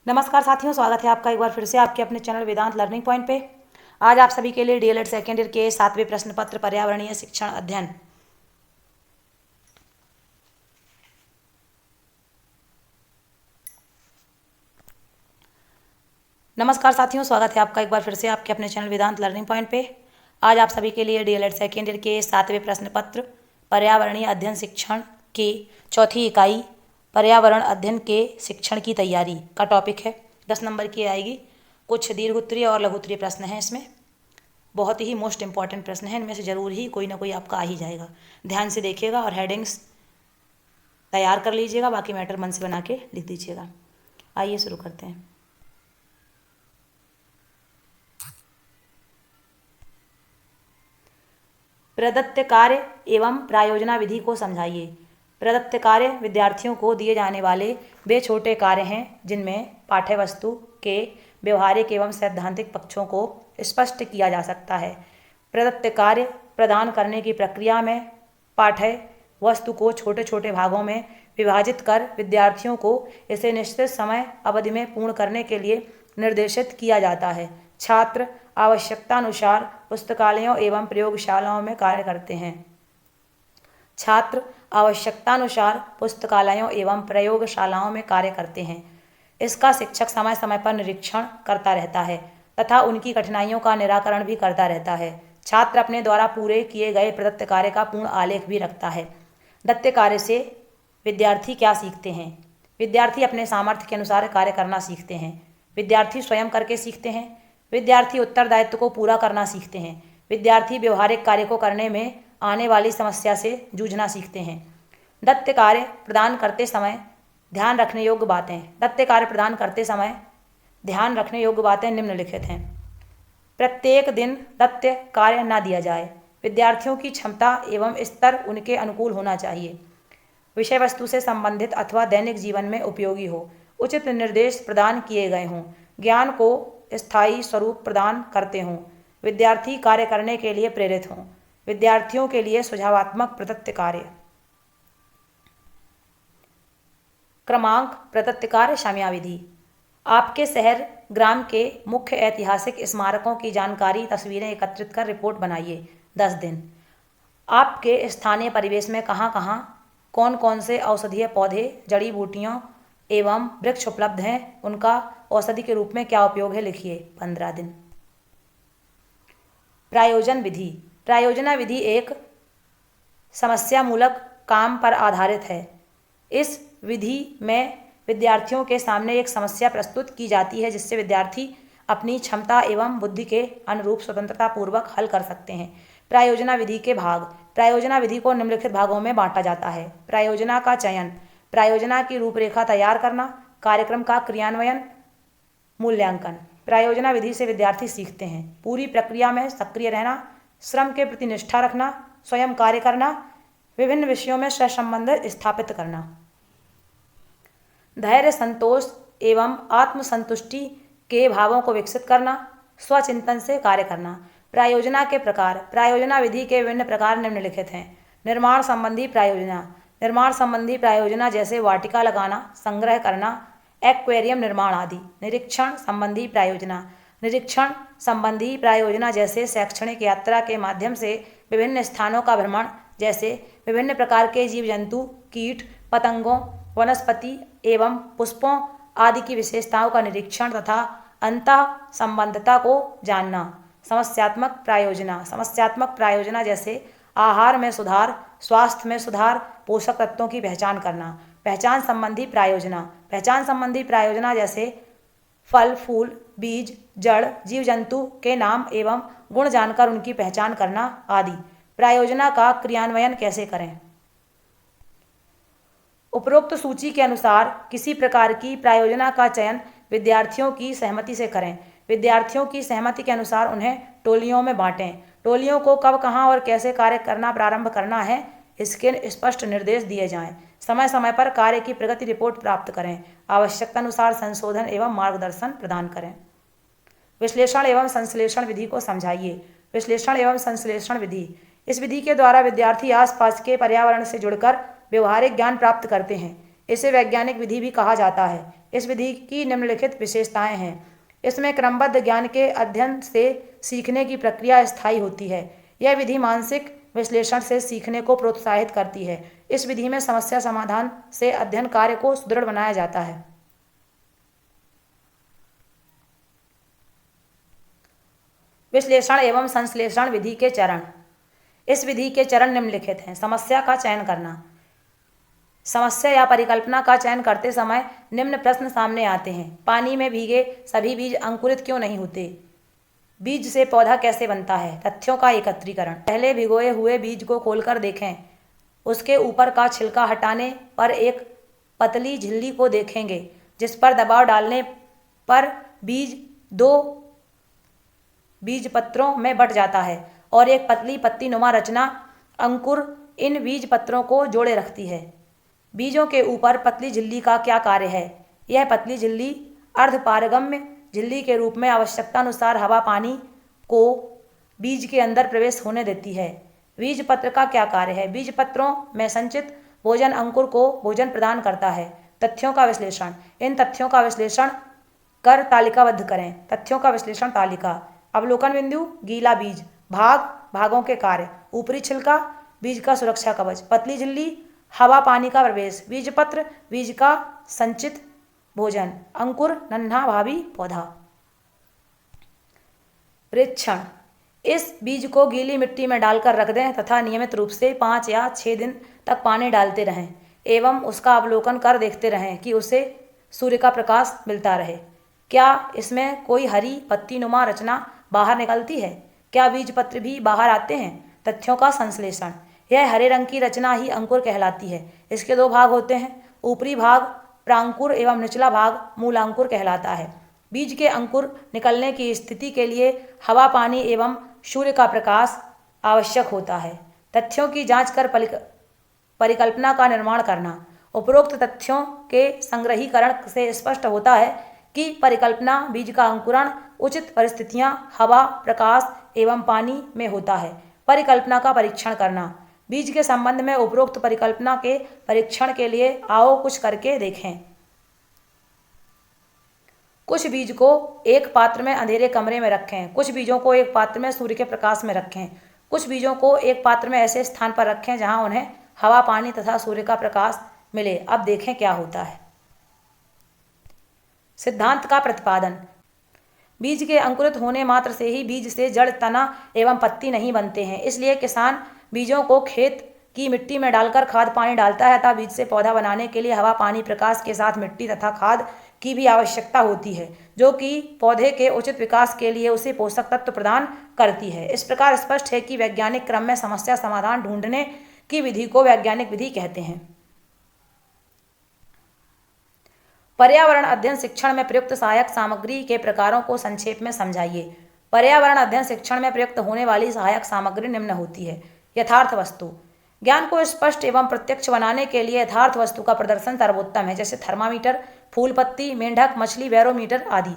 नमस्कार साथियों, स्वागत है आपका एक बार फिर से आपके अपने चैनल वेदांत लर्निंग पॉइंट पे। आज आप सभी के लिए डीएलएड सेकेंड ईयर के 7वें प्रश्न पत्र पर्यावरणीय शिक्षण अध्ययन नमस्कार साथियों, स्वागत है आपका एक बार फिर से आपके अपने चैनल वेदांत लर्निंग पॉइंट पे। आज आप सभी के लिए डीएलएड सेकेंड ईयर के 7वें प्रश्न पत्र पर्यावरणीय अध्ययन शिक्षण की चौथी इकाई पर्यावरण अध्ययन के शिक्षण की तैयारी का टॉपिक है। 10 नंबर की आएगी। कुछ दीर्घ उत्तरीय और लघु उत्तरीय प्रश्न हैं इसमें। बहुत ही मोस्ट इंपॉर्टेंट प्रश्न है, इनमें से ज़रूर ही कोई ना कोई आपका आ ही जाएगा। ध्यान से देखिएगा और हेडिंग्स तैयार कर लीजिएगा, बाकी मैटर मन से बना के लिख दीजिएगा। आइए शुरू करते हैं। प्रदत्त कार्य एवं प्रायोजना विधि को समझाइए। प्रदत्त कार्य विद्यार्थियों को दिए जाने वाले वे छोटे कार्य हैं जिनमें पाठ्य वस्तु के व्यवहारिक एवं सैद्धांतिक पक्षों को स्पष्ट किया जा सकता है। प्रदत्त कार्य प्रदान करने की प्रक्रिया में पाठ्य वस्तु को छोटे छोटे भागों में विभाजित कर विद्यार्थियों को इसे निश्चित समय अवधि में पूर्ण करने के लिए निर्देशित किया जाता है। छात्र आवश्यकतानुसार पुस्तकालयों एवं प्रयोगशालाओं में कार्य करते हैं। छात्र आवश्यकतानुसार पुस्तकालयों एवं प्रयोगशालाओं में कार्य करते हैं। इसका शिक्षक समय समय पर निरीक्षण करता रहता है तथा उनकी कठिनाइयों का निराकरण भी करता रहता है। छात्र अपने द्वारा पूरे किए गए प्रदत्त कार्य का पूर्ण आलेख भी रखता है। दत्त कार्य से विद्यार्थी क्या सीखते हैं? विद्यार्थी अपने सामर्थ्य के अनुसार कार्य करना सीखते हैं। विद्यार्थी स्वयं करके सीखते हैं। विद्यार्थी उत्तरदायित्व को पूरा करना सीखते हैं। विद्यार्थी व्यवहारिक कार्य को करने में आने वाली समस्या से जूझना सीखते हैं। दत्त कार्य प्रदान करते समय ध्यान रखने योग्य बातें। दत्त कार्य प्रदान करते समय ध्यान रखने योग्य बातें निम्नलिखित हैं। प्रत्येक दिन दत्त कार्य न दिया जाए। विद्यार्थियों की क्षमता एवं स्तर उनके अनुकूल होना चाहिए। विषय वस्तु से संबंधित अथवा दैनिक जीवन में उपयोगी हो। उचित निर्देश प्रदान किए गए हों। ज्ञान को स्थायी स्वरूप प्रदान करते हों। विद्यार्थी कार्य करने के लिए प्रेरित हों। विद्यार्थियों के लिए सुझावात्मक प्रदत्त कार्य। क्रमांक प्रदत्त कार्य समयाविधि। आपके शहर ग्राम के मुख्य ऐतिहासिक स्मारकों की जानकारी तस्वीरें एकत्रित कर रिपोर्ट बनाइए। 10 दिन। आपके स्थानीय परिवेश में कहाँ कहाँ कौन कौन से औषधीय पौधे, जड़ी बूटियों एवं वृक्ष उपलब्ध हैं, उनका औषधि के रूप में क्या उपयोग है, लिखिए। 15 दिन। प्रायोजन विधि। प्रायोजना विधि एक समस्यामूलक काम पर आधारित है। इस विधि में विद्यार्थियों के सामने एक समस्या प्रस्तुत की जाती है जिससे विद्यार्थी अपनी क्षमता एवं बुद्धि के अनुरूप स्वतंत्रता पूर्वक हल कर सकते हैं। प्रायोजना विधि के भाग। प्रायोजना विधि को निम्नलिखित भागों में बांटा जाता है। प्रायोजना का चयन, प्रायोजना की रूपरेखा तैयार करना, कार्यक्रम का क्रियान्वयन, मूल्यांकन। प्रायोजना विधि से विद्यार्थी सीखते हैं पूरी प्रक्रिया में सक्रिय रहना, श्रम के प्रति निष्ठा रखना, स्वयं कार्य करना, विभिन्न विषयों में सहसंबंध स्थापित करना, धैर्य, संतोष एवं आत्मसंतुष्टि के भावों को विकसित करना, स्वचिंतन से कार्य करना। प्रायोजना के प्रकार। प्रायोजना विधि के विभिन्न प्रकार निम्नलिखित हैं। निर्माण संबंधी प्रायोजना। निर्माण संबंधी प्रायोजना जैसे वाटिका लगाना, संग्रह करना, एक्वेरियम निर्माण आदि। निरीक्षण संबंधी प्रायोजना। निरीक्षण संबंधी प्रायोजना जैसे शैक्षणिक यात्रा के माध्यम से विभिन्न स्थानों का भ्रमण, जैसे विभिन्न प्रकार के जीव जंतु, कीट पतंगों, वनस्पति एवं पुष्पों आदि की विशेषताओं का निरीक्षण तथा अंतः संबंधता को जानना। समस्यात्मक प्रायोजना। समस्यात्मक प्रायोजना जैसे आहार में सुधार, स्वास्थ्य में सुधार, पोषक तत्वों की पहचान करना। पहचान संबंधी प्रायोजना। पहचान संबंधी प्रायोजना जैसे फल, फूल, बीज, जड़, जीव जंतु के नाम एवं गुण जानकर उनकी पहचान करना आदि। प्रायोजना का क्रियान्वयन कैसे करें? उपरोक्त सूची के अनुसार किसी प्रकार की प्रायोजना का चयन विद्यार्थियों की सहमति से करें। विद्यार्थियों की सहमति के अनुसार उन्हें टोलियों में बांटें। टोलियों को कब, कहाँ और कैसे कार्य करना प्रारंभ करना है, इसके स्पष्ट निर्देश दिए जाएं। समय समय पर कार्य की प्रगति रिपोर्ट प्राप्त करें। आवश्यकतानुसार संशोधन एवं मार्गदर्शन प्रदान करें। विश्लेषण एवं संश्लेषण विधि को समझाइए। विश्लेषण एवं संश्लेषण विधि। इस विधि के द्वारा विद्यार्थी आसपास के पर्यावरण से जुड़कर व्यवहारिक ज्ञान प्राप्त करते हैं। इसे वैज्ञानिक विधि भी कहा जाता है। इस विधि की निम्नलिखित विशेषताएं हैं। इसमें क्रमबद्ध ज्ञान के अध्ययन से सीखने की प्रक्रिया स्थायी होती है। यह विधि मानसिक विश्लेषण से सीखने को प्रोत्साहित करती है। इस विधि में समस्या समाधान से अध्ययन कार्य को सुदृढ़ बनाया जाता है। विश्लेषण एवं संश्लेषण विधि के चरण। इस विधि के चरण निम्नलिखित हैं। समस्या का चयन करना। समस्या या परिकल्पना का चयन करते समय निम्न प्रश्न सामने आते हैं। पानी में भीगे सभी बीज अंकुरित क्यों नहीं होते? बीज से पौधा कैसे बनता है? तथ्यों का एकत्रीकरण। पहले भिगोए हुए बीज को खोलकर देखें। उसके ऊपर का छिलका हटाने पर एक पतली झिल्ली को देखेंगे जिस पर दबाव डालने पर बीज दो बीज पत्रों में बंट जाता है और एक पतली पत्ती नुमा रचना अंकुर इन बीज पत्रों को जोड़े रखती है। बीजों के ऊपर पतली झिल्ली का क्या कार्य है? यह पतली झिल्ली अर्धपारगम्य झिल्ली के रूप में आवश्यकतानुसार हवा पानी को बीज के अंदर प्रवेश होने देती है। बीज पत्र का क्या कार्य है? बीज पत्रों में संचित भोजन अंकुर को भोजन प्रदान करता है। तथ्यों का विश्लेषण। इन तथ्यों का विश्लेषण कर तालिकाबद्ध करें। तथ्यों का विश्लेषण तालिका। अवलोकन बिंदु। गीला बीज। भागों के कार्य। ऊपरी छिलका बीज का सुरक्षा कवच। पतली झिल्ली हवा पानी का प्रवेश। बीज पत्र बीज का संचित भोजन। अंकुर नन्हा भावी पौधा। परीक्षण। इस बीज को गीली मिट्टी में डालकर रख दें तथा नियमित रूप से 5 या 6 दिन तक पानी डालते रहें एवं उसका अवलोकन कर देखते रहें कि उसे सूर्य का प्रकाश मिलता रहे। क्या इसमें कोई हरी पत्ती नुमा रचना बाहर निकलती है? क्या बीज पत्र भी बाहर आते हैं? तथ्यों का संश्लेषण। यह हरे रंग की रचना ही अंकुर कहलाती है। इसके 2 भाग होते हैं। ऊपरी भाग प्रांकुर एवं निचला भाग मूलांकुर कहलाता है। बीज के अंकुर निकलने की स्थिति के लिए हवा पानी एवं सूर्य का प्रकाश आवश्यक होता है। तथ्यों की जांच कर परिकल्पना का निर्माण करना। उपरोक्त तथ्यों के संग्रहीकरण से स्पष्ट होता है कि परिकल्पना बीज का अंकुरण उचित परिस्थितियां हवा प्रकाश एवं पानी में होता है। परिकल्पना का परीक्षण करना। बीज के संबंध में उपरोक्त परिकल्पना के परीक्षण के लिए आओ कुछ करके देखें। कुछ बीज को एक पात्र में अंधेरे कमरे में रखें। कुछ बीजों को एक पात्र में सूर्य के प्रकाश में रखें। कुछ बीजों को एक पात्र में ऐसे स्थान पर रखें जहां उन्हें हवा पानी तथा सूर्य का प्रकाश मिले। अब देखें क्या होता है। सिद्धांत का प्रतिपादन। बीज के अंकुरित होने मात्र से ही बीज से जड़ तना एवं पत्ती नहीं बनते हैं। इसलिए किसान बीजों को खेत की मिट्टी में डालकर खाद पानी डालता है तथा बीज से पौधा बनाने के लिए हवा पानी प्रकाश के साथ मिट्टी तथा खाद की भी आवश्यकता होती है जो कि पौधे के उचित विकास के लिए उसे पोषक तत्व प्रदान करती है। इस प्रकार स्पष्ट है कि वैज्ञानिक क्रम में समस्या समाधान ढूंढने की विधि को वैज्ञानिक विधि कहते हैं। पर्यावरण अध्ययन शिक्षण में प्रयुक्त सहायक सामग्री के प्रकारों को संक्षेप में समझाइए। पर्यावरण अध्ययन शिक्षण में प्रयुक्त होने वाली सहायक सामग्री निम्न होती है। यथार्थ वस्तु। ज्ञान को स्पष्ट एवं प्रत्यक्ष बनाने के लिए यथार्थ वस्तु का प्रदर्शन सर्वोत्तम है, जैसे थर्मामीटर, फूल पत्ती, मेंढक, मछली, बैरोमीटर आदि।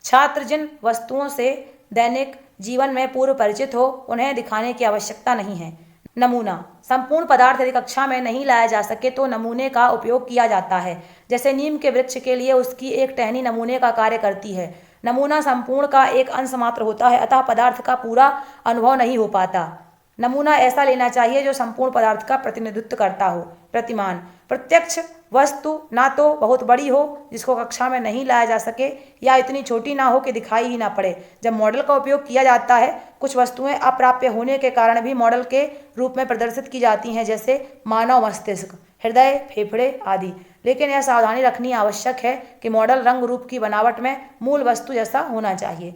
छात्र जिन वस्तुओं से दैनिक जीवन में पूर्व परिचित हो उन्हें दिखाने की आवश्यकता नहीं है। नमूना। संपूर्ण पदार्थ यदि कक्षा में नहीं लाया जा सके तो नमूने का उपयोग किया जाता है। जैसे नीम के वृक्ष के लिए उसकी एक टहनी नमूने का कार्य करती है। नमूना संपूर्ण का एक अंश मात्र होता है, अतः पदार्थ का पूरा अनुभव नहीं हो पाता। नमूना ऐसा लेना चाहिए जो संपूर्ण पदार्थ का प्रतिनिधित्व करता हो। प्रतिमान। प्रत्यक्ष वस्तु ना तो बहुत बड़ी हो जिसको कक्षा में नहीं लाया जा सके या इतनी छोटी ना हो कि दिखाई ही ना पड़े। जब मॉडल का उपयोग किया जाता है कुछ वस्तुएं अप्राप्य होने के कारण भी मॉडल के रूप में प्रदर्शित की जाती हैं, जैसे मानव मस्तिष्क, हृदय, फेफड़े आदि। लेकिन यह सावधानी रखनी आवश्यक है कि मॉडल रंग रूप की बनावट में मूल वस्तु जैसा होना चाहिए।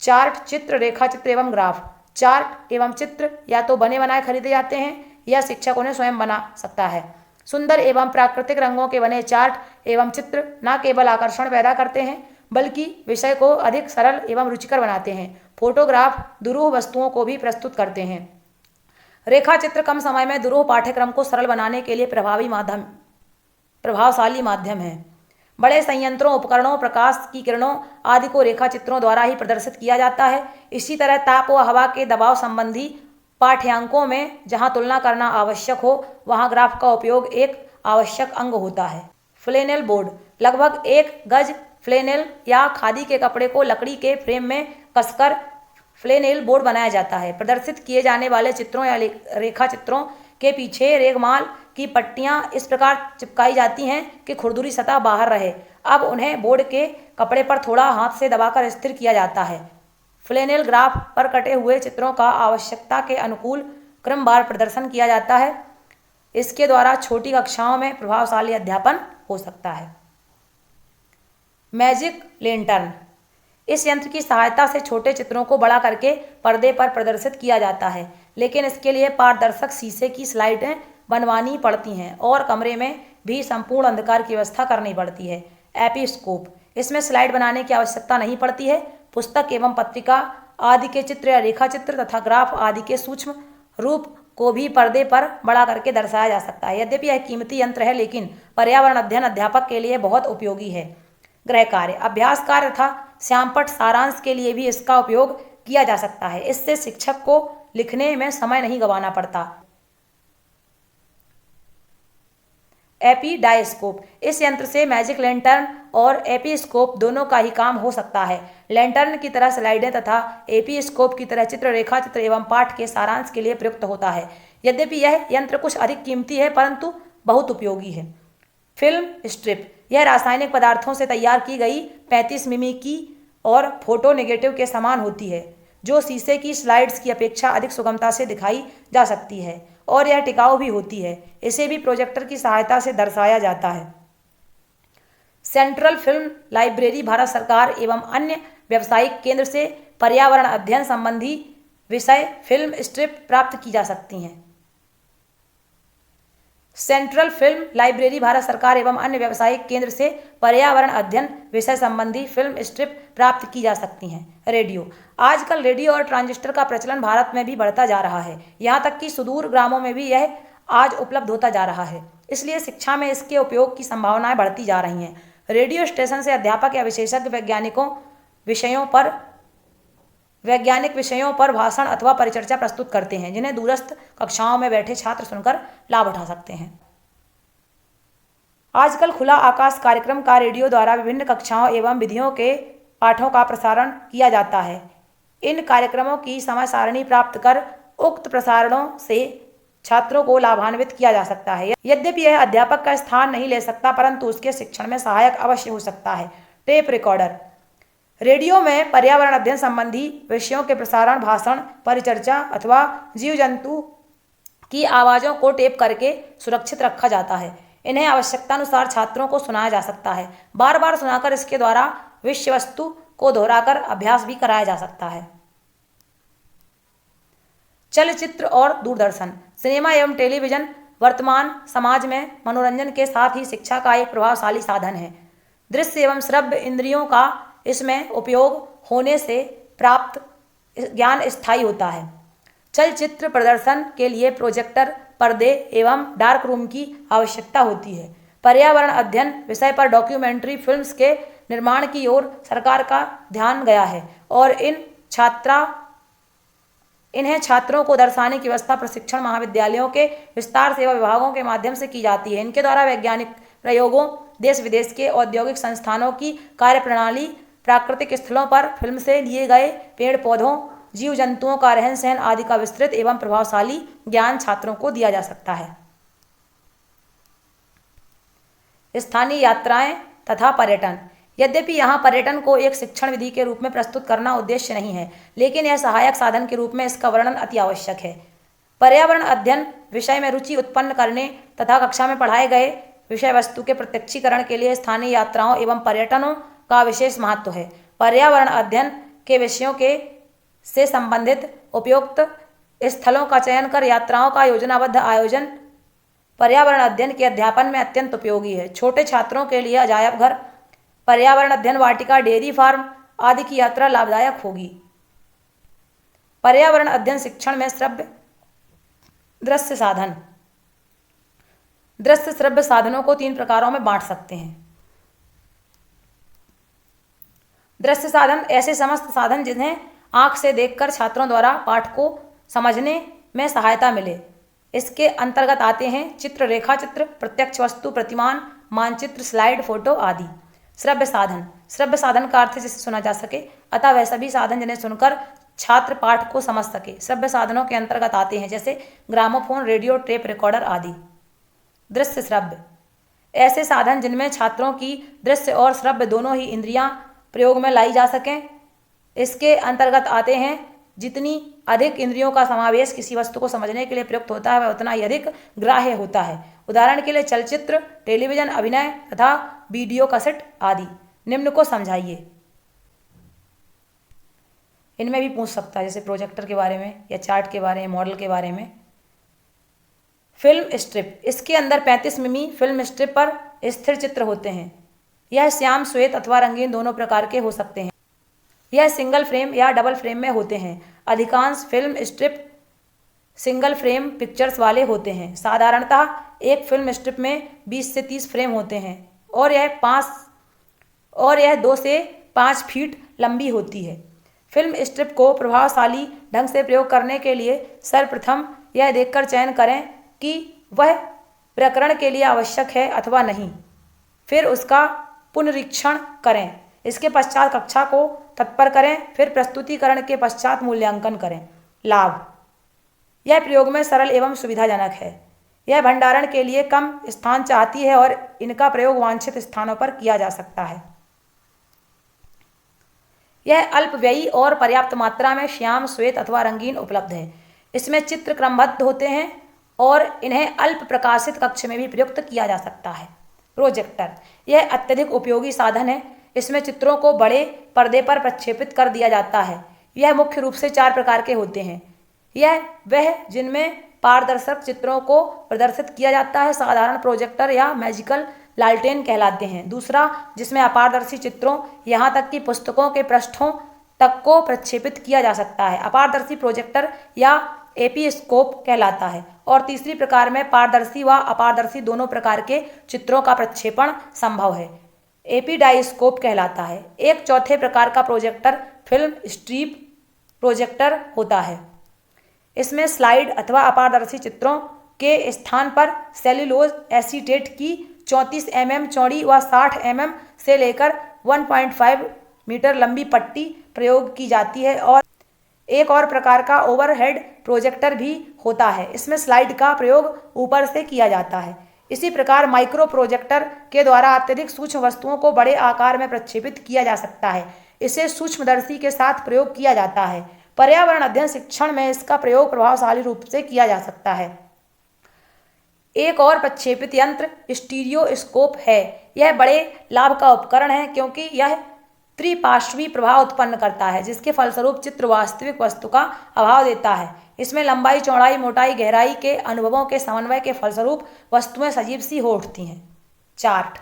चार्ट, चित्र, रेखा चित्र एवं ग्राफ। चार्ट एवं चित्र या तो बने बनाए खरीदे जाते हैं या शिक्षक उन्हें स्वयं बना सकता है। सुंदर एवं प्राकृतिक रंगों के बने चार्ट एवं चित्र न केवल आकर्षण पैदा करते हैं बल्कि विषय को अधिक सरल एवं रुचिकर बनाते हैं। फोटोग्राफ दुरूह वस्तुओं को भी प्रस्तुत करते हैं। रेखा चित्र कम समय में दुरूह पाठ्यक्रम को सरल बनाने के लिए प्रभावशाली माध्यम है। बड़े संयंत्रों, उपकरणों, प्रकाश की किरणों आदि को रेखा चित्रों द्वारा ही प्रदर्शित किया जाता है। इसी तरह ताप व हवा के दबाव संबंधी पाठ्यांकों में जहां तुलना करना आवश्यक हो वहां ग्राफ का उपयोग एक आवश्यक अंग होता है। फ्लेनेल बोर्ड, लगभग 1 गज फ्लेनेल या खादी के कपड़े को लकड़ी के फ्रेम में कसकर फ्लेनेल बोर्ड बनाया जाता है। प्रदर्शित किए जाने वाले चित्रों या रेखा चित्रों के पीछे रेगमाल की पट्टियां इस प्रकार चिपकाई जाती हैं कि खुरदुरी सतह बाहर रहे। अब उन्हें बोर्ड के कपड़े पर थोड़ा हाथ से दबाकर स्थिर किया जाता है। फ्लेनेल ग्राफ पर कटे हुए चित्रों का आवश्यकता के अनुकूल क्रमवार प्रदर्शन किया जाता है। इसके द्वारा छोटी कक्षाओं में प्रभावशाली अध्यापन हो सकता है। मैजिक लेंटर्न, इस यंत्र की सहायता से छोटे चित्रों को बड़ा करके पर्दे पर प्रदर्शित किया जाता है, लेकिन इसके लिए पारदर्शक शीशे की स्लाइडें बनवानी पड़ती हैं और कमरे में भी संपूर्ण अंधकार की व्यवस्था करनी पड़ती है। एपिस्कोप, इसमें स्लाइड बनाने की आवश्यकता नहीं पड़ती है। पुस्तक एवं पत्रिका आदि के चित्र या रेखा चित्र तथा ग्राफ आदि के सूक्ष्म रूप को भी पर्दे पर बड़ा करके दर्शाया जा सकता है। यद्यपि यह कीमती यंत्र है, लेकिन पर्यावरण अध्ययन अध्यापक के लिए बहुत उपयोगी है। गृह कार्य, अभ्यास कार्य तथा श्यामपट्ट सारांश के लिए भी इसका उपयोग किया जा सकता है। इससे शिक्षक को लिखने में समय नहीं गंवाना पड़ता। एपीडायस्कोप, इस यंत्र से मैजिक लैंटर्न और एपीस्कोप दोनों का ही काम हो सकता है। लैंटर्न की तरह स्लाइडें तथा एपीस्कोप की तरह चित्र, रेखा चित्र एवं पाठ के सारांश के लिए प्रयुक्त होता है। यद्यपि यह यंत्र कुछ अधिक कीमती है, परंतु बहुत उपयोगी है। फिल्म स्ट्रिप, यह रासायनिक पदार्थों से तैयार की गई 35 मिमी की और फोटो नेगेटिव के समान होती है, जो शीशे की स्लाइड्स की अपेक्षा अधिक सुगमता से दिखाई जा सकती है और यह टिकाऊ भी होती है। इसे भी प्रोजेक्टर की सहायता से दर्शाया जाता है। सेंट्रल फिल्म लाइब्रेरी भारत सरकार एवं अन्य व्यावसायिक केंद्र से पर्यावरण अध्ययन संबंधी विषय फिल्म स्ट्रिप प्राप्त की जा सकती हैं। सेंट्रल फिल्म लाइब्रेरी भारत सरकार एवं अन्य व्यावसायिक केंद्र से पर्यावरण अध्ययन विषय संबंधी फिल्म स्ट्रिप प्राप्त की जा सकती हैं। रेडियो, आजकल रेडियो और ट्रांजिस्टर का प्रचलन भारत में भी बढ़ता जा रहा है। यहाँ तक कि सुदूर ग्रामों में भी यह आज उपलब्ध होता जा रहा है, इसलिए शिक्षा में इसके उपयोग की संभावनाएं बढ़ती जा रही हैं। रेडियो स्टेशन से अध्यापक या विशेषज्ञ वैज्ञानिक विषयों पर भाषण अथवा परिचर्चा प्रस्तुत करते हैं, जिन्हें दूरस्थ कक्षाओं में बैठे छात्र सुनकर लाभ उठा सकते हैं। आजकल खुला आकाश कार्यक्रम का रेडियो द्वारा विभिन्न कक्षाओं एवं विधियों के पाठों का प्रसारण किया जाता है। इन कार्यक्रमों की समय सारणी प्राप्त कर उक्त प्रसारणों से छात्रों को लाभान्वित किया जा सकता है। यद्यपि यह अध्यापक का स्थान नहीं ले सकता, परंतु उसके शिक्षण में सहायक अवश्य हो सकता है। टेप रिकॉर्डर, रेडियो में पर्यावरण अध्ययन संबंधी विषयों के प्रसारण, भाषण, परिचर्चा अथवा जीव जंतु की आवाज़ों को टेप करके सुरक्षित रखा जाता है। इन्हें आवश्यकतानुसार छात्रों को सुनाया जा सकता है। बार बार सुनाकर इसके द्वारा विषय वस्तु को दोहराकर अभ्यास भी कराया जा सकता है। चलचित्र और दूरदर्शन, सिनेमा एवं टेलीविजन वर्तमान समाज में मनोरंजन के साथ ही शिक्षा का एक प्रभावशाली साधन है। दृश्य एवं श्रव्य इंद्रियों का इसमें उपयोग होने से प्राप्त ज्ञान स्थायी होता है। चलचित्र प्रदर्शन के लिए प्रोजेक्टर, पर्दे एवं डार्क रूम की आवश्यकता होती है। पर्यावरण अध्ययन विषय पर डॉक्यूमेंट्री फिल्म्स के निर्माण की ओर सरकार का ध्यान गया है और इन्हें छात्रों को दर्शाने की व्यवस्था प्रशिक्षण महाविद्यालयों के विस्तार सेवा विभागों के माध्यम से की जाती है। इनके द्वारा वैज्ञानिक प्रयोगों, देश विदेश के औद्योगिक संस्थानों की कार्यप्रणाली, प्राकृतिक स्थलों पर फिल्म से लिए गए पेड़ पौधों, जीव जंतुओं का रहन सहन आदि का विस्तृत एवं प्रभावशाली ज्ञान छात्रों को दिया जा सकता है। स्थानीय यात्राएं तथा पर्यटन, यद्यपि यहाँ पर्यटन को एक शिक्षण विधि के रूप में प्रस्तुत करना उद्देश्य नहीं है, लेकिन यह सहायक साधन के रूप में इसका वर्णन अति आवश्यक है। पर्यावरण अध्ययन विषय में रुचि उत्पन्न करने तथा कक्षा में पढ़ाए गए विषय वस्तु के प्रत्यक्षीकरण के लिए स्थानीय यात्राओं एवं पर्यटनों का विशेष महत्व है। पर्यावरण अध्ययन के विषयों से संबंधित उपयुक्त स्थलों का चयन कर यात्राओं का योजनाबद्ध आयोजन पर्यावरण अध्ययन के अध्यापन में अत्यंत उपयोगी है। छोटे छात्रों के लिए अजायब घर, पर्यावरण अध्ययन वाटिका, डेयरी फार्म आदि की यात्रा लाभदायक होगी। पर्यावरण अध्ययन शिक्षण में दृश्य श्रव्य साधनों को 3 प्रकारों में बांट सकते हैं। दृश्य साधन, ऐसे समस्त साधन जिन्हें आंख से देखकर छात्रों द्वारा पाठ को समझने में सहायता मिले। इसके अंतर्गत आते हैं चित्र, रेखा चित्र, प्रत्यक्ष वस्तु, प्रतिमान, मानचित्र, स्लाइड, फोटो आदि। श्रव्य साधन, श्रव्य साधन का अर्थ जिसे सुना जा सके, अतः वह सभी साधन जिन्हें सुनकर छात्र पाठ को समझ सके। श्रव्य साधनों के अंतर्गत आते हैं जैसे ग्रामोफोन, रेडियो, टेप रिकॉर्डर आदि। दृश्य श्रव्य, ऐसे साधन जिनमें छात्रों की दृश्य और श्रव्य दोनों ही इंद्रियां प्रयोग में लाई जा सकें। इसके अंतर्गत आते हैं जितनी अधिक इंद्रियों का समावेश किसी वस्तु को समझने के लिए प्रयुक्त होता है वह उतना ही अधिक ग्राह्य होता है। उदाहरण के लिए चलचित्र, टेलीविजन, अभिनय तथा वीडियो कैसेट आदि। निम्न को समझाइए। इनमें भी पूछ सकता है, जैसे प्रोजेक्टर के बारे में या चार्ट के बारे में, मॉडल के बारे में। फिल्म स्ट्रिप, इसके अंदर 35 मिमी फिल्म स्ट्रिप पर स्थिर चित्र होते हैं। यह श्याम, श्वेत अथवा रंगीन दोनों प्रकार के हो सकते हैं। यह सिंगल फ्रेम या डबल फ्रेम में होते हैं। अधिकांश film strip single frame pictures वाले होते हैं। साधारणतः एक फिल्म स्ट्रिप में 20 से 30 फ्रेम होते हैं और यह 2 से 5 फीट लंबी होती है। फिल्म स्ट्रिप को प्रभावशाली ढंग से प्रयोग करने के लिए सर्वप्रथम यह देखकर चयन करें कि वह प्रकरण के लिए आवश्यक है अथवा नहीं। फिर उसका पुनरीक्षण करें। इसके पश्चात कक्षा को तत्पर करें। फिर प्रस्तुतिकरण के पश्चात मूल्यांकन करें। लाभ, यह प्रयोग में सरल एवं सुविधाजनक है। यह भंडारण के लिए कम स्थान चाहती है और इनका प्रयोग वांछित स्थानों पर किया जा सकता है। यह अल्पव्ययी और पर्याप्त मात्रा में श्याम, श्वेत अथवा रंगीन उपलब्ध है। इसमें चित्र क्रमबद्ध होते हैं और इन्हें अल्प प्रकाशित कक्ष में भी प्रयुक्त किया जा सकता है। प्रोजेक्टर, यह अत्यधिक उपयोगी साधन है। इसमें चित्रों को बड़े पर्दे पर प्रक्षेपित कर दिया जाता है। यह मुख्य रूप से 4 प्रकार के होते हैं। यह वह जिनमें पारदर्शक चित्रों को प्रदर्शित किया जाता है साधारण प्रोजेक्टर या मैजिकल लालटेन कहलाते हैं। दूसरा, जिसमें अपारदर्शी चित्रों यहाँ तक कि पुस्तकों के पृष्ठों तक को प्रक्षेपित किया जा सकता है, अपारदर्शी प्रोजेक्टर या एपीस्कोप कहलाता है। और तीसरी प्रकार में पारदर्शी व अपारदर्शी दोनों प्रकार के चित्रों का प्रक्षेपण संभव है, एपीडाइस्कोप कहलाता है। एक चौथे प्रकार का प्रोजेक्टर फिल्म स्ट्रिप प्रोजेक्टर होता है। इसमें स्लाइड अथवा अपारदर्शी चित्रों के स्थान पर सेल्यूलोज एसीटेट की 34 mm चौड़ी व 60 mm से लेकर 1.5 मीटर लंबी पट्टी प्रयोग की जाती है। और एक और प्रकार का ओवरहेड प्रोजेक्टर भी होता है। इसमें स्लाइड का प्रयोग ऊपर से किया जाता है। इसी प्रकार माइक्रो प्रोजेक्टर के द्वारा अत्यधिक सूक्ष्म वस्तुओं को बड़े आकार में प्रक्षेपित किया जा सकता है। इसे सूक्ष्मदर्शी के साथ प्रयोग किया जाता है। पर्यावरण अध्ययन शिक्षण में इसका प्रयोग प्रभावशाली रूप से किया जा सकता है। एक और प्रक्षेपित यंत्र स्टीरियोस्कोप है। यह बड़े लाभ का उपकरण है क्योंकि यह त्रिपार्श्वी प्रभाव उत्पन्न करता है जिसके फलस्वरूप चित्र वास्तविक वस्तु का अभाव देता है। इसमें लंबाई, चौड़ाई, मोटाई, गहराई के अनुभवों के समन्वय के फलस्वरूप वस्तुएं सजीव सी हो उठती हैं। चार्ट,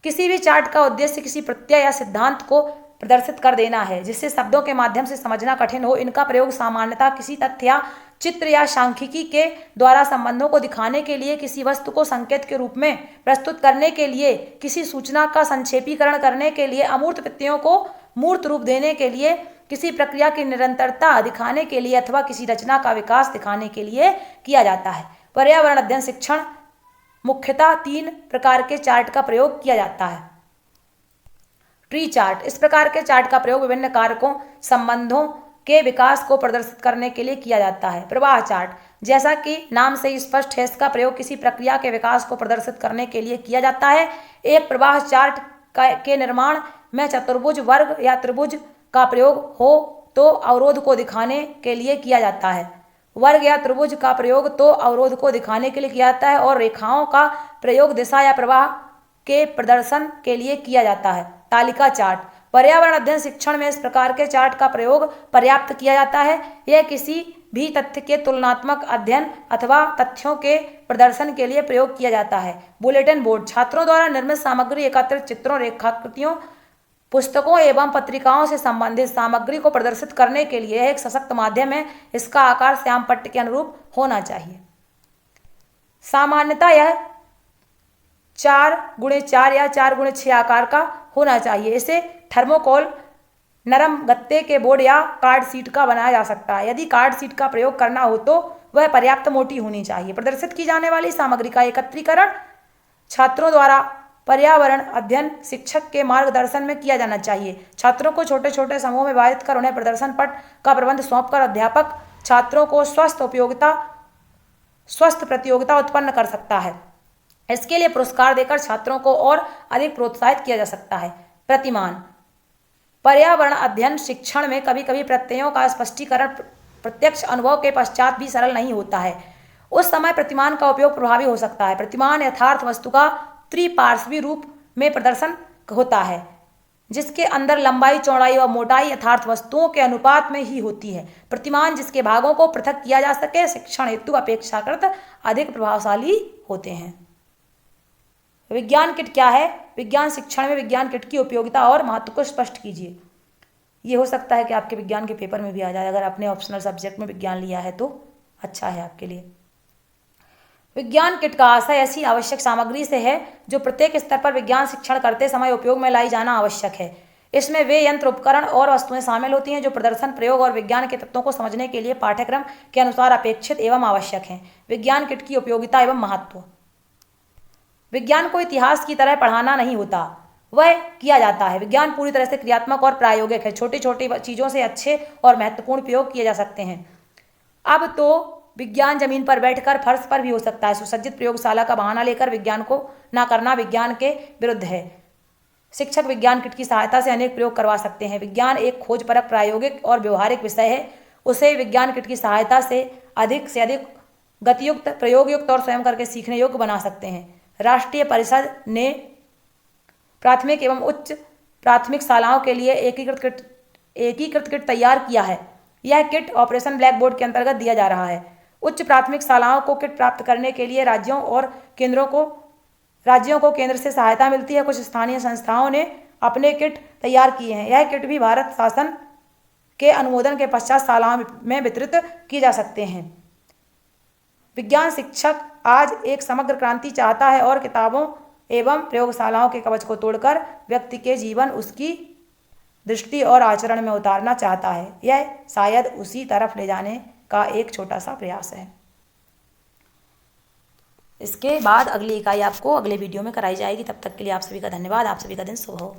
किसी भी चार्ट का उद्देश्य किसी प्रत्यय या सिद्धांत को प्रदर्शित कर देना है जिससे शब्दों के माध्यम से समझना कठिन हो। इनका प्रयोग सामान्यतः किसी तथ्य या चित्र या सांख्यिकी के द्वारा संबंधों को दिखाने के लिए, किसी वस्तु को संकेत के रूप में प्रस्तुत करने के लिए, किसी सूचना का संक्षेपीकरण करने के लिए, अमूर्त प्रत्ययों को मूर्त रूप देने के लिए, किसी प्रक्रिया की निरंतरता दिखाने के लिए अथवा किसी रचना का विकास दिखाने के लिए किया जाता है। पर्यावरण अध्ययन शिक्षण मुख्यतः 3 प्रकार के चार्ट का प्रयोग किया जाता है। ट्री चार्ट, इस प्रकार के चार्ट का प्रयोग विभिन्न कारकों, संबंधों के विकास को प्रदर्शित करने के लिए किया जाता है। प्रवाह चार्ट, जैसा कि नाम से स्पष्ट है, इसका प्रयोग किसी प्रक्रिया के विकास को प्रदर्शित करने के लिए किया जाता है। एक प्रवाह चार्ट के निर्माण में चतुर्भुज, वर्ग या त्रिभुज का प्रयोग हो तो अवरोध को दिखाने के लिए किया जाता है। वर्ग या त्रिभुज का प्रयोग तो अवरोध को दिखाने के लिए किया जाता है और रेखाओं का प्रयोग दिशा या प्रवाह के प्रदर्शन के लिए किया जाता है। तालिका चार्ट, पर्यावरण अध्ययन शिक्षण में इस प्रकार के चार्ट का प्रयोग पर्याप्त किया जाता है। यह किसी भी तथ्य के तुलनात्मक अध्ययन अथवा तथ्यों के प्रदर्शन के लिए प्रयोग किया जाता है। बुलेटिन बोर्ड, छात्रों द्वारा निर्मित सामग्री, एकत्रित चित्रों, रेखाकृतियों, पुस्तकों एवं पत्रिकाओं से संबंधित सामग्री को प्रदर्शित करने के लिए एक सशक्त माध्यम है। इसका आकार श्यामपट्ट के अनुरूप होना चाहिए। सामान्यतः यह 4x4 या 4x6 आकार का होना चाहिए। इसे थर्मोकोल, नरम गत्ते के बोर्ड या कार्ड शीट का बनाया जा सकता है। यदि कार्ड शीट का प्रयोग करना हो तो वह पर्याप्त मोटी होनी चाहिए। प्रदर्शित की जाने वाली सामग्री का एकत्रीकरण छात्रों द्वारा पर्यावरण अध्ययन शिक्षक के मार्गदर्शन में किया जाना चाहिए। छात्रों को छोटे छोटे समूह में विभाजित कर उन्हें प्रदर्शन पट का प्रबंध सौंपकर अध्यापक छात्रों को स्वस्थ प्रतियोगिता उत्पन्न कर सकता है। इसके लिए पुरस्कार देकर छात्रों को और अधिक प्रोत्साहित किया जा सकता है। प्रतिमान। पर्यावरण अध्ययन शिक्षण में कभी कभी प्रत्ययों का स्पष्टीकरण प्रत्यक्ष अनुभव के पश्चात भी सरल नहीं होता है। उस समय प्रतिमान का उपयोग प्रभावी हो सकता है। प्रतिमान यथार्थ वस्तु का त्रिपार्श्वी रूप में प्रदर्शन होता है, जिसके अंदर लंबाई, चौड़ाई और मोटाई यथार्थ वस्तुओं के अनुपात में ही होती है। प्रतिमान जिसके भागों को पृथक किया जा सके शिक्षण हेतु अपेक्षाकृत अधिक प्रभावशाली होते हैं। विज्ञान किट क्या है? विज्ञान शिक्षण में विज्ञान किट की उपयोगिता और महत्व को स्पष्ट कीजिए। ये हो सकता है कि आपके विज्ञान के पेपर में भी आ जाए। अगर आपने ऑप्शनल सब्जेक्ट में विज्ञान लिया है तो अच्छा है आपके लिए। विज्ञान किट का आशय ऐसी आवश्यक सामग्री से है जो प्रत्येक स्तर पर विज्ञान शिक्षण करते समय उपयोग में लाई जाना आवश्यक है। इसमें वे यंत्र, उपकरण और वस्तुएं शामिल होती हैं जो प्रदर्शन, प्रयोग और विज्ञान के तत्वों को समझने के लिए पाठ्यक्रम के अनुसार अपेक्षित एवं आवश्यक हैं। विज्ञान किट की उपयोगिता एवं महत्व। विज्ञान को इतिहास की तरह पढ़ाना नहीं होता, वह किया जाता है। विज्ञान पूरी तरह से क्रियात्मक और प्रायोगिक है। छोटी छोटी चीज़ों से अच्छे और महत्वपूर्ण प्रयोग किए जा सकते हैं। अब तो विज्ञान जमीन पर बैठकर फर्श पर भी हो सकता है। सुसज्जित प्रयोगशाला का बहाना लेकर विज्ञान को ना करना विज्ञान के विरुद्ध है। शिक्षक विज्ञान किट की सहायता से अनेक प्रयोग करवा सकते हैं। विज्ञान एक खोजपरक, प्रायोगिक और व्यवहारिक विषय है। उसे विज्ञान किट की सहायता से अधिक गतियुक्त, प्रयोगयुक्त और स्वयं करके सीखने योग्य बना सकते हैं। राष्ट्रीय परिषद ने प्राथमिक एवं उच्च प्राथमिक शालाओं के लिए एकीकृत किट तैयार किया है। यह किट ऑपरेशन ब्लैक बोर्ड के अंतर्गत दिया जा रहा है। उच्च प्राथमिक शालाओं को किट प्राप्त करने के लिए राज्यों को केंद्र से सहायता मिलती है। कुछ स्थानीय संस्थाओं ने अपने किट तैयार किए हैं। यह किट भी भारत शासन के अनुमोदन के पश्चात शालाओं में वितरित की जा सकते हैं। विज्ञान शिक्षक आज एक समग्र क्रांति चाहता है और किताबों एवं प्रयोगशालाओं के कवच को तोड़कर व्यक्ति के जीवन, उसकी दृष्टि और आचरण में उतारना चाहता है। यह शायद उसी तरफ ले जाने का एक छोटा सा प्रयास है। इसके बाद अगली इकाई आपको अगले वीडियो में कराई जाएगी। तब तक के लिए आप सभी का धन्यवाद। आप सभी का दिन शुभ हो।